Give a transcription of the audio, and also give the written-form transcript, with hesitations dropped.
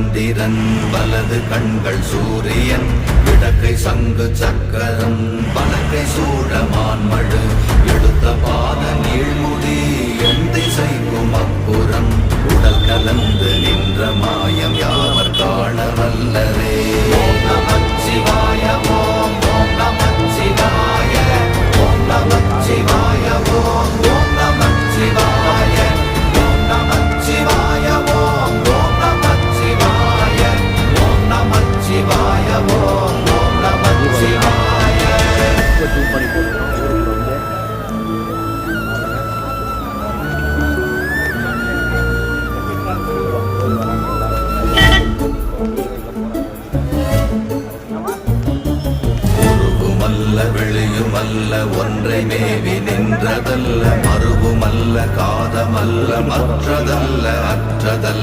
சந்திரன் வலது கண்கள் சூரியன் இடக்கை சங்கு சக்கரம் வலக்கை சூழமான்மழு எடுத்த பாத நீழ்முடி என் திசைக்கும் அப்புறம் உடல் கலந்து நின்ற மாயம் யாவர் காண வல்லரே. ஓம் நமச்சிவாய ஓம் ஓம் நமச்சிவாய ஓம் நமச்சிவாய ஓம் ஓம் நமச்சிவாய ஓம் நமச்சிவாய ஓம் ஓம் நமச்சிவாய ஓம் நமச்சிவாய ஓம் ஓம் நமச்சிவாய. வெளியுமல்ல ஒன்றை மேவி நின்றதல்ல மறுவுமல்ல காதமல்ல மற்றதல்ல அற்றதல்ல